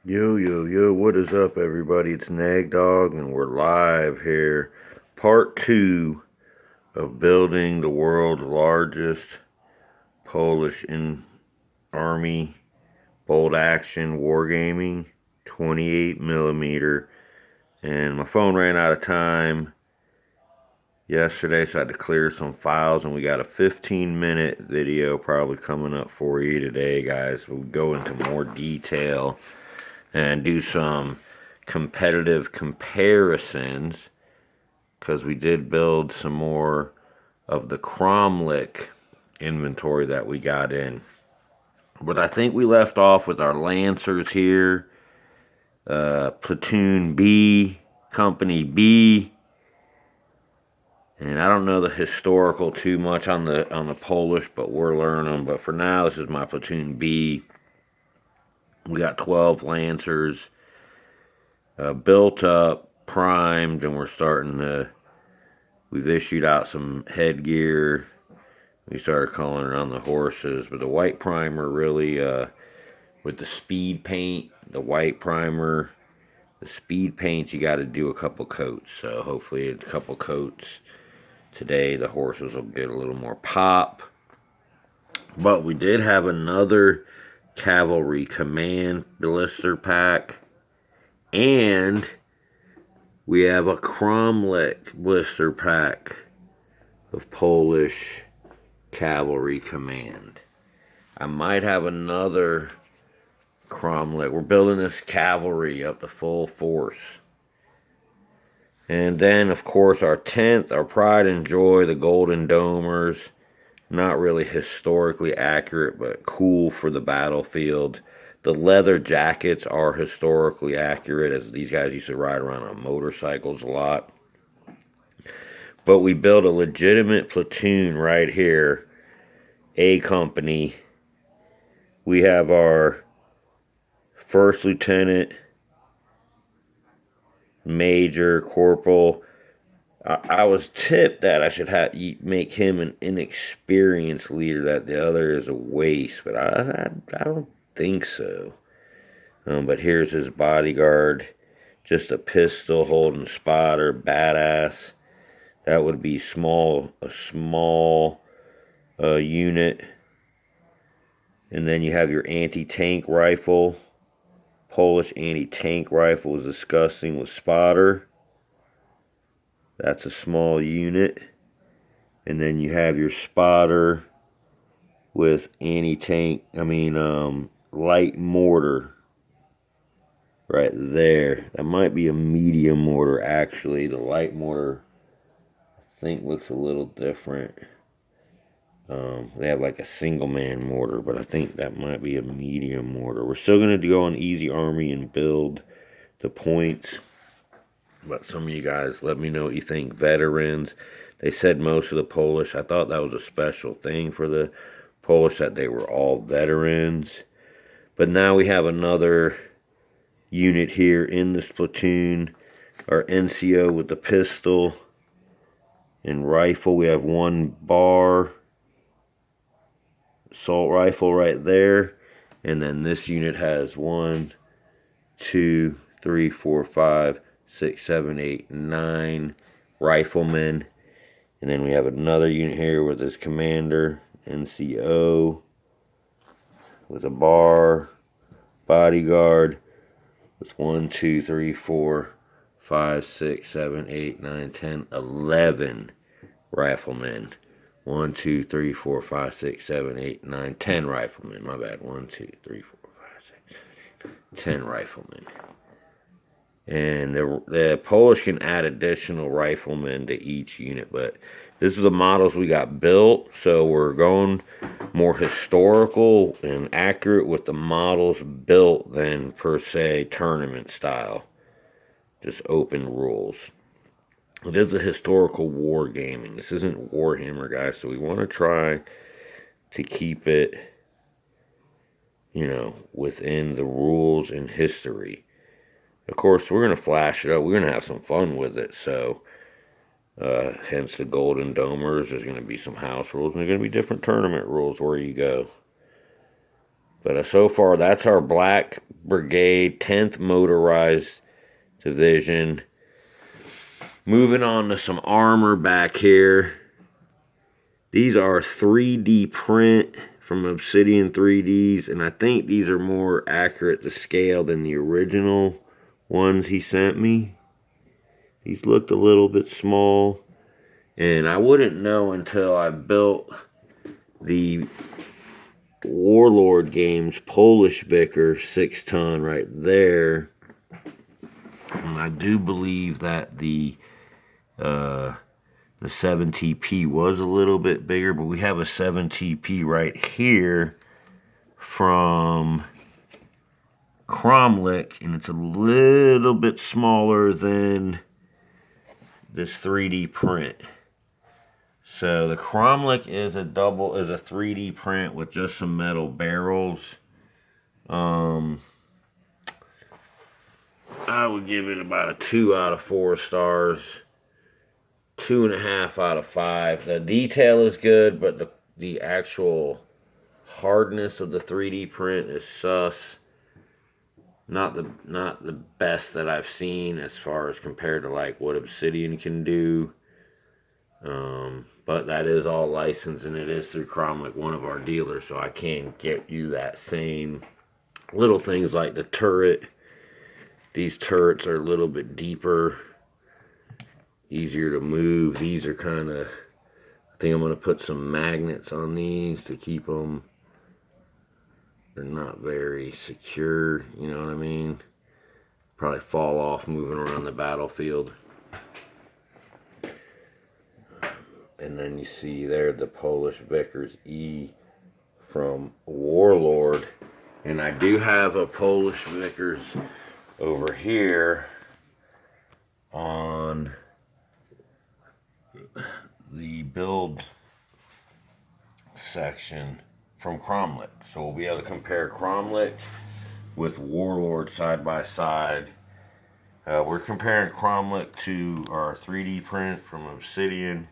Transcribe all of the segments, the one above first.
Yo, yo, yo, what is up, everybody? It's Nag Dog, and we're live here. Part two of building the world's largest Polish army bolt action wargaming 28 millimeter. And my phone ran out of time yesterday, so I had to clear some files, and we got a 15-minute video probably coming up for you today, guys. We'll go into more detail and do some competitive comparisons because we did build some more of the Cromlech inventory that we got in. But I think we left off with our Lancers here, Platoon B, Company B, and I don't know the historical too much on the Polish, but we're learning. But for now, this is my Platoon B. We got 12 Lancers built up, primed, and we've issued out some headgear. We started calling it on the horses, but the white primer really, with the speed paint, the white primer, the speed paints, you got to do a couple coats. So hopefully a couple coats today, the horses will get a little more pop. But we did have another cavalry command blister pack, and we have a Cromlech blister pack of Polish cavalry command. I might have another Cromlech. We're building this cavalry up to full force. And then, of course, our 10th, our pride and joy, the Golden Domers. Not really historically accurate, but cool for the battlefield. The leather jackets are historically accurate, as these guys used to ride around on motorcycles a lot. But we built a legitimate platoon right here, A Company. We have our first lieutenant, major, corporal. I was tipped that I should make him an inexperienced leader, that the other is a waste, but I don't think so. But here's his bodyguard, just a pistol holding spotter, badass. That would be a small unit. And then you have your anti-tank rifle. Polish anti-tank rifle is disgusting with spotter. That's a small unit. And then you have your spotter with light mortar right there. That might be a medium mortar, actually. The light mortar, I think, looks a little different. They have like a single man mortar, but I think that might be a medium mortar. We're still going to go on Easy Army and build the points. But some of you guys, let me know what you think. Veterans, they said most of the Polish. I thought that was a special thing for the Polish, that they were all veterans. But now we have another unit here in this platoon. Our NCO with the pistol and rifle. We have one bar assault rifle right there. And then this unit has 1, 2, 3, 4, 5, 6, 7, 8, 9 riflemen. And then we have another unit here with his commander, NCO, with a bar, bodyguard, with 1, 2, 3, 4, 5, 6, 7, 8, 9, 10, 11 riflemen. 1, 2, 3, 4, 5, 6, 7, 8, 9, 10 riflemen. My bad. 1, 2, 3, 4, 5, 6, 10 riflemen. And the Polish can add additional riflemen to each unit, but this is the models we got built, so we're going more historical and accurate with the models built than per se tournament style. Just open rules. It is a historical war gaming. This isn't Warhammer, guys, so we want to try to keep it, within the rules and history. Of course, we're going to flash it up. We're going to have some fun with it. So, hence the Golden Domers. There's going to be some house rules, and there's going to be different tournament rules where you go. But so far, that's our Black Brigade 10th Motorized Division. Moving on to some armor back here. These are 3D print from Obsidian 3Ds, and I think these are more accurate to scale than the original ones he sent me. These looked a little bit small, and I wouldn't know until I built the Warlord Games Polish Vickers 6-ton right there. And I do believe that the 7TP was a little bit bigger, but we have a 7TP right here from Cromlech, and it's a little bit smaller than this 3D print. So the Cromlech is a 3D print with just some metal barrels. I would give it about a 2 out of 4 stars. 2.5 out of 5. The detail is good, but the actual hardness of the 3D print is sus. Not the best that I've seen as far as compared to like what Obsidian can do. But that is all licensed, and it is through Cromlech, one of our dealers, so I can get you that same. Little things like the turret. These turrets are a little bit deeper, easier to move. These are kind of, I think I'm going to put some magnets on these to keep them. They're not very secure, you know what I mean? Probably fall off moving around the battlefield. And then you see there the Polish Vickers E from Warlord. And I do have a Polish Vickers over here on the build section from Cromlech. So we'll be able to compare Cromlech with Warlord side by side. We're comparing Cromlech to our 3D print from Obsidian.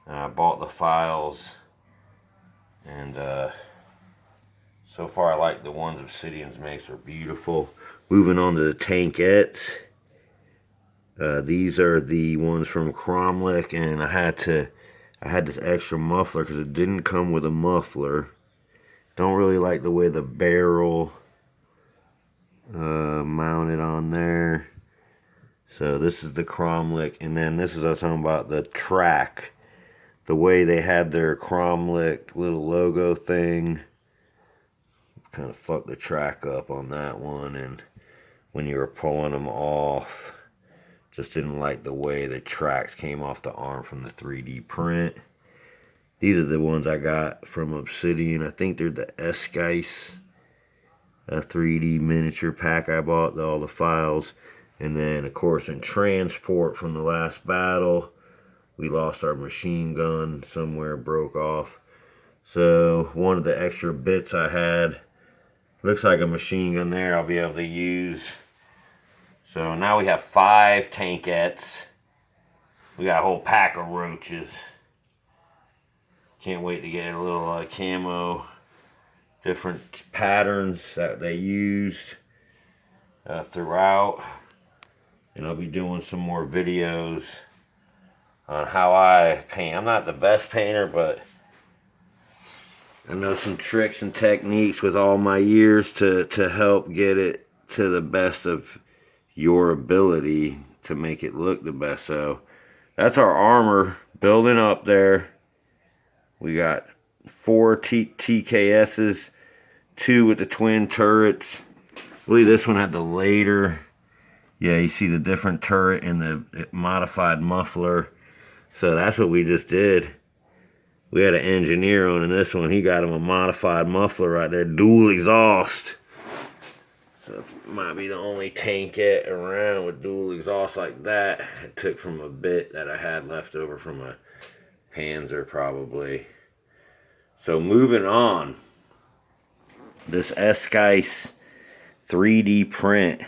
I bought the files, and so far I like the ones Obsidian's makes. They're beautiful. Moving on to the tankettes. These are the ones from Cromlech, and I had this extra muffler because it didn't come with a muffler. Don't really like the way the barrel mounted on there. So this is the Cromlech, and then this is what I was talking about, the track. The way they had their Cromlech little logo thing kind of fucked the track up on that one, and when you were pulling them off, just didn't like the way the tracks came off the arm from the 3D print. These are the ones I got from Obsidian. I think they're the Esquisse 3D miniature pack I bought, all the files. And then, of course, in transport from the last battle, we lost our machine gun somewhere, broke off. So one of the extra bits I had, looks like a machine gun there, I'll be able to use. So now we have 5 tankettes. We got a whole pack of roaches. Can't wait to get a little camo, different patterns that they used throughout. And I'll be doing some more videos on how I paint. I'm not the best painter, but I know some tricks and techniques with all my years to help get it to the best of your ability to make it look the best. So that's our armor building up there. We got 4 TKSs, 2 with the twin turrets. I believe this one had the later. Yeah, you see the different turret and the modified muffler. So that's what we just did. We had an engineer on in this one. He got him a modified muffler right there, dual exhaust. So it might be the only tankette around with dual exhaust like that. It took from a bit that I had left over from a Panzer probably. So moving on. This Esquisse 3D print.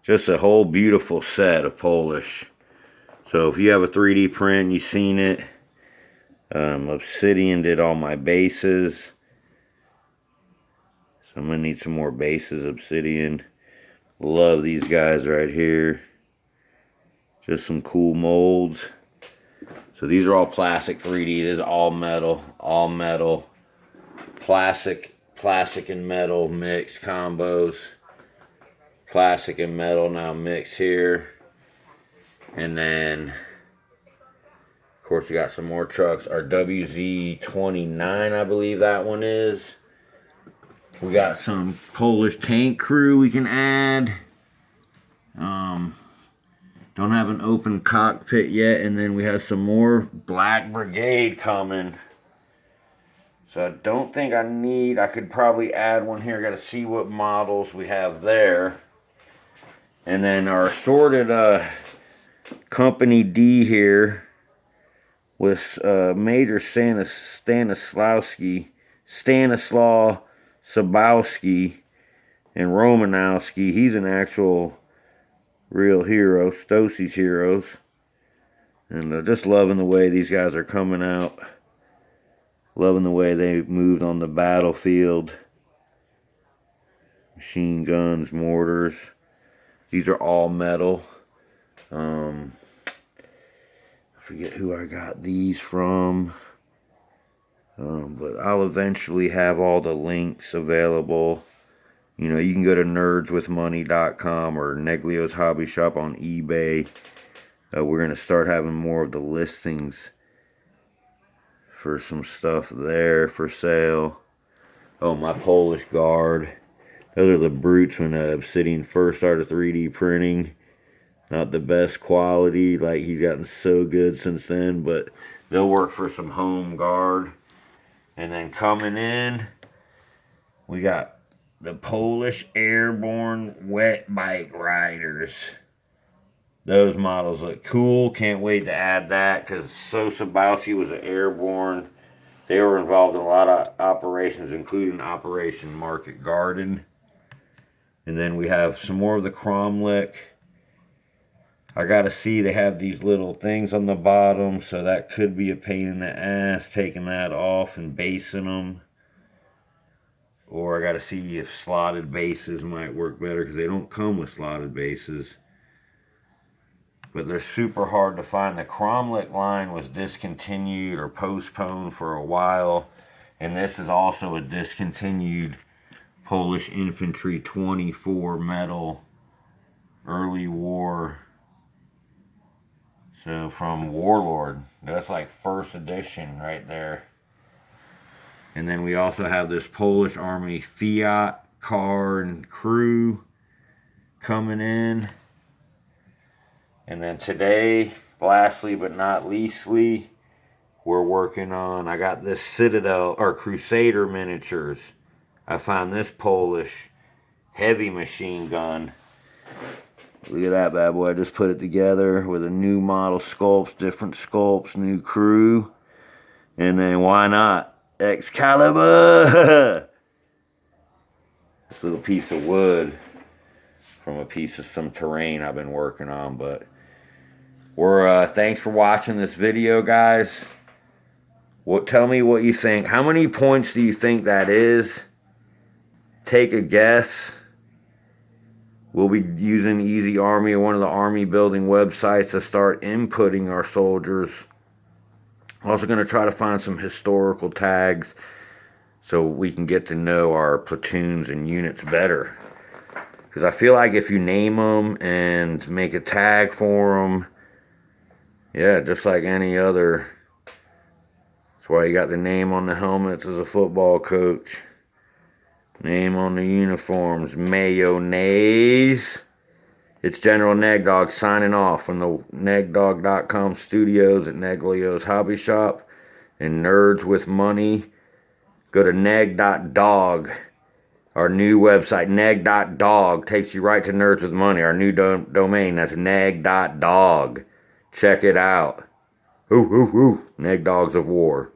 Just a whole beautiful set of Polish. So if you have a 3D print, you've seen it. Obsidian did all my bases. So I'm going to need some more bases, Obsidian. Love these guys right here. Just some cool molds. So these are all plastic 3D. This is all metal. All metal. Plastic and metal mixed combos. Plastic and metal now mixed here. And then, of course, we got some more trucks. Our WZ29, I believe that one is. We got some Polish tank crew we can add. Don't have an open cockpit yet. And then we have some more Black Brigade coming. So I don't think I could probably add one here. Got to see what models we have there. And then our assorted Company D here with Major Stanislaw Sabowski and Romanowski. He's an actual real hero, Stosie's heroes. And just loving the way these guys are coming out. Loving the way they moved on the battlefield. Machine guns, mortars. These are all metal. I forget who I got these from. But I'll eventually have all the links available. You know, you can go to nerdswithmoney.com or Neglio's Hobby Shop on eBay. We're going to start having more of the listings for some stuff there for sale. Oh, my Polish Guard. Those are the brutes when Obsidian first started 3D printing. Not the best quality, like he's gotten so good since then, but they'll work for some home guard. And then coming in, we got the Polish Airborne Wet Bike Riders. Those models look cool. Can't wait to add that because Sabowski was an airborne. They were involved in a lot of operations, including Operation Market Garden. And then we have some more of the Cromlech. I gotta see, they have these little things on the bottom, so that could be a pain in the ass, taking that off and basing them. Or I gotta see if slotted bases might work better, because they don't come with slotted bases. But they're super hard to find. The Cromlech line was discontinued or postponed for a while. And this is also a discontinued Polish Infantry 24 metal early war. So from Warlord, that's like first edition right there. And then we also have this Polish Army Fiat car and crew coming in. And then today, lastly but not leastly, we're working on, I got this Citadel or Crusader miniatures. I found this Polish heavy machine gun. Look at that bad boy. I just put it together with a new model sculpts, different sculpts, new crew. And then why not? Excalibur! This little piece of wood from a piece of some terrain I've been working on. But thanks for watching this video, guys. Tell me what you think. How many points do you think that is? Take a guess. We'll be using Easy Army or one of the army building websites to start inputting our soldiers. I'm also going to try to find some historical tags so we can get to know our platoons and units better. Because I feel like if you name them and make a tag for them, yeah, just like any other. That's why you got the name on the helmets as a football coach. Name on the uniforms, mayonnaise. It's General Negdog signing off from the negdog.com studios at Neglio's Hobby Shop and Nerds with Money. Go to neg.dog, our new website. Neg.dog takes you right to Nerds with Money, our new domain. That's neg.dog. Check it out. Ooh, ooh, ooh. Neg Dogs of War.